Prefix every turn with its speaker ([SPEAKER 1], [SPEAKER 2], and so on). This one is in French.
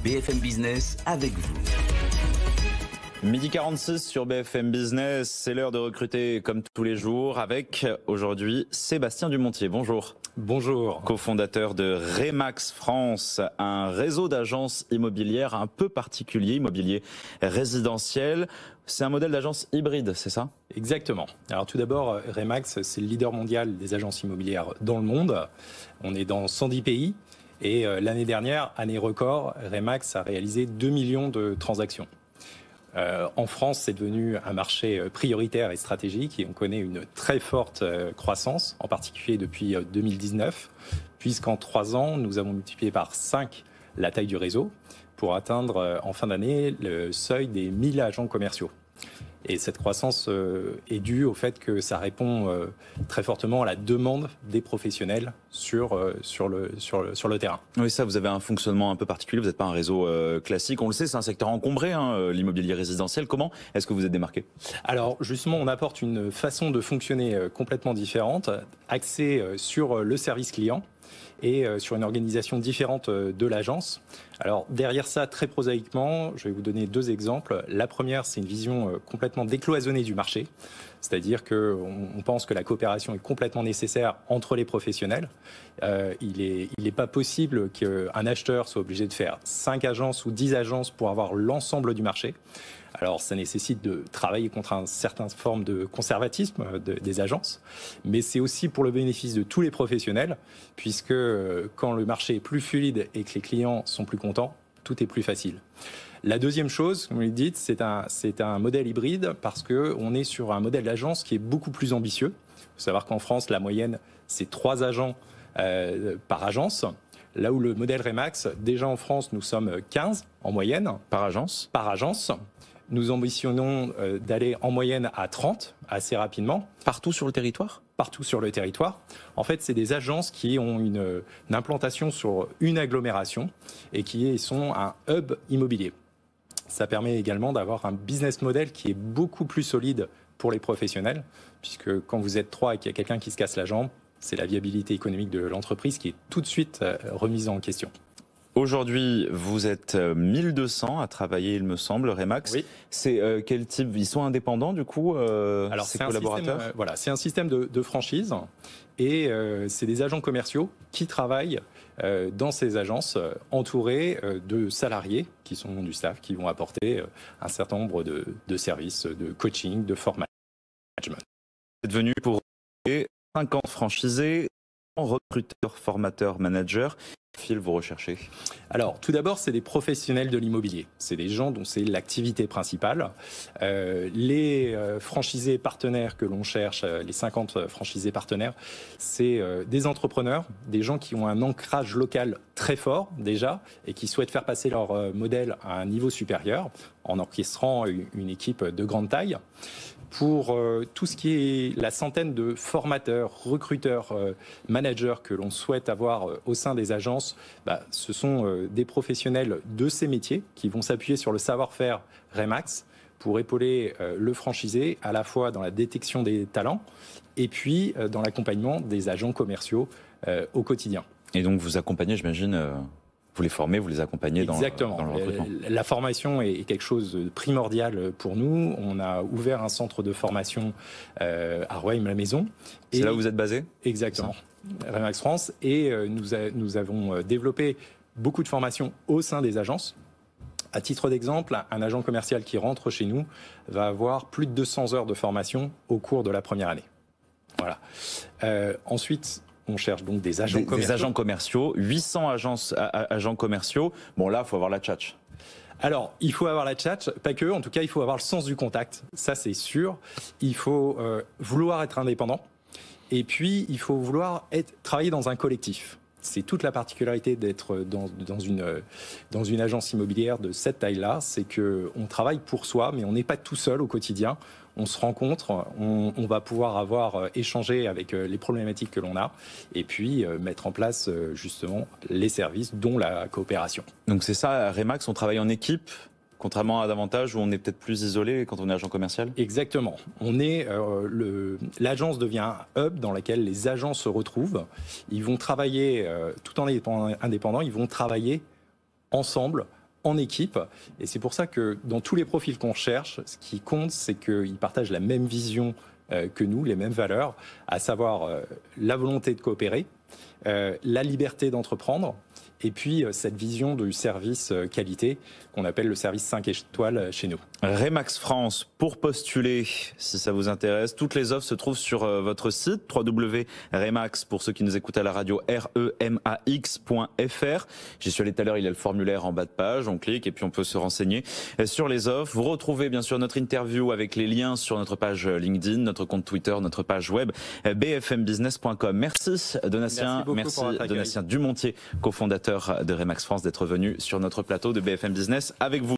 [SPEAKER 1] BFM Business avec vous.
[SPEAKER 2] Midi 46 sur BFM Business, c'est l'heure de recruter comme tous les jours avec aujourd'hui Sébastien Dumontier. Bonjour.
[SPEAKER 3] Bonjour.
[SPEAKER 2] Cofondateur de Remax France, un réseau d'agences immobilières un peu particulier, immobilier résidentiel. C'est un modèle d'agence hybride, c'est ça ?
[SPEAKER 3] Exactement. Alors tout d'abord, Remax, c'est le leader mondial des agences immobilières dans le monde. On est dans 110 pays et l'année dernière, année record, Remax a réalisé 2 millions de transactions. En France, c'est devenu un marché prioritaire et stratégique et on connaît une très forte croissance, en particulier depuis 2019, puisqu'en 3 ans, nous avons multiplié par 5 la taille du réseau pour atteindre en fin d'année le seuil des 1000 agents commerciaux. Et cette croissance est due au fait que ça répond très fortement à la demande des professionnels sur le terrain.
[SPEAKER 2] Oui, ça, vous avez un fonctionnement un peu particulier, vous n'êtes pas un réseau classique. On le sait, c'est un secteur encombré, l'immobilier résidentiel. Comment est-ce que vous êtes démarqué ?
[SPEAKER 3] Alors justement, on apporte une façon de fonctionner complètement différente, axée sur le service client et sur une organisation différente de l'agence. Alors derrière ça, très prosaïquement, je vais vous donner 2 exemples. La première, c'est une vision complètement décloisonnée du marché, c'est-à-dire qu'on pense que la coopération est complètement nécessaire entre les professionnels. Il est pas possible qu'un acheteur soit obligé de faire 5 agences ou 10 agences pour avoir l'ensemble du marché. Alors, ça nécessite de travailler contre une certaine forme de conservatisme des agences, mais c'est aussi pour le bénéfice de tous les professionnels, puisque quand le marché est plus fluide et que les clients sont plus contents, tout est plus facile. La deuxième chose, comme vous le dites, c'est un modèle hybride parce qu'on est sur un modèle d'agence qui est beaucoup plus ambitieux. Il faut savoir qu'en France, la moyenne, c'est 3 agents par agence. Là où le modèle Remax, déjà en France, nous sommes 15 en moyenne.
[SPEAKER 2] Par agence ?
[SPEAKER 3] Par agence. Nous ambitionnons d'aller en moyenne à 30 assez rapidement.
[SPEAKER 2] Partout sur le territoire ?
[SPEAKER 3] Partout sur le territoire. En fait, c'est des agences qui ont une implantation sur une agglomération et qui sont un hub immobilier. Ça permet également d'avoir un business model qui est beaucoup plus solide pour les professionnels, puisque quand vous êtes 3 et qu'il y a quelqu'un qui se casse la jambe, c'est la viabilité économique de l'entreprise qui est tout de suite remise en question.
[SPEAKER 2] Aujourd'hui, vous êtes 1200 à travailler, il me semble, Remax.
[SPEAKER 3] Oui.
[SPEAKER 2] C'est quel type ? Ils sont indépendants, du coup,
[SPEAKER 3] Alors,
[SPEAKER 2] ces collaborateurs ?
[SPEAKER 3] C'est un système de franchise et c'est des agents commerciaux qui travaillent dans ces agences entourés de salariés qui sont du staff, qui vont apporter un certain nombre de services, de coaching, de formation.
[SPEAKER 2] Vous êtes venu pour 50 franchisés, recruteurs, formateurs, managers. Quel profil vous recherchez ?
[SPEAKER 3] Alors, tout d'abord, c'est des professionnels de l'immobilier. C'est des gens dont c'est l'activité principale. Les franchisés partenaires que l'on cherche, les 50 franchisés partenaires, c'est des entrepreneurs, des gens qui ont un ancrage local très fort déjà et qui souhaitent faire passer leur modèle à un niveau supérieur en orchestrant une équipe de grande taille. Pour tout ce qui est la centaine de formateurs, recruteurs, managers que l'on souhaite avoir au sein des agences, ce sont des professionnels de ces métiers qui vont s'appuyer sur le savoir-faire Remax pour épauler le franchisé à la fois dans la détection des talents et puis dans l'accompagnement des agents commerciaux au quotidien.
[SPEAKER 2] Et donc vous accompagnez, j'imagine, vous les formez, vous les accompagnez dans le recrutement.
[SPEAKER 3] La formation est quelque chose de primordial pour nous. On a ouvert un centre de formation à Rueil-Malmaison.
[SPEAKER 2] C'est là où vous êtes basé ?
[SPEAKER 3] Exactement, Remax France. Et nous avons développé beaucoup de formations au sein des agences. À titre d'exemple, un agent commercial qui rentre chez nous va avoir plus de 200 heures de formation au cours de la première année. Voilà. Ensuite, on cherche donc des agents commerciaux.
[SPEAKER 2] Des agents commerciaux, 800 agents commerciaux. Bon, là, il faut avoir la tchatch.
[SPEAKER 3] Alors, il faut avoir la tchatch, pas que, en tout cas, il faut avoir le sens du contact. Ça, c'est sûr. Il faut vouloir être indépendant. Et puis, il faut vouloir travailler dans un collectif. C'est toute la particularité d'être dans une agence immobilière de cette taille-là, c'est qu'on travaille pour soi, mais on n'est pas tout seul au quotidien. On se rencontre, on va pouvoir échanger avec les problématiques que l'on a, et puis mettre en place justement les services, dont la coopération.
[SPEAKER 2] Donc c'est ça, à Remax, on travaille en équipe, contrairement à davantage où on est peut-être plus isolé quand on est agent commercial ?
[SPEAKER 3] Exactement. L'agence devient un hub dans lequel les agents se retrouvent. Ils vont travailler, tout en étant indépendants, ils vont travailler ensemble, en équipe. Et c'est pour ça que dans tous les profils qu'on cherche, ce qui compte, c'est qu'ils partagent la même vision que nous, les mêmes valeurs, à savoir la volonté de coopérer, la liberté d'entreprendre, et puis cette vision du service qualité qu'on appelle le service 5 étoiles chez nous.
[SPEAKER 2] Remax France, pour postuler, si ça vous intéresse, toutes les offres se trouvent sur votre site www.remax, pour ceux qui nous écoutent à la radio, remax.fr. J'y suis allé tout à l'heure, il y a le formulaire en bas de page, on clique et puis on peut se renseigner sur les offres. Vous retrouvez bien sûr notre interview avec les liens sur notre page LinkedIn, notre compte Twitter, notre page web bfmbusiness.com. Merci Donatien, merci Donatien Dumontier, cofondateur de Remax France, d'être venu sur notre plateau de BFM Business avec vous.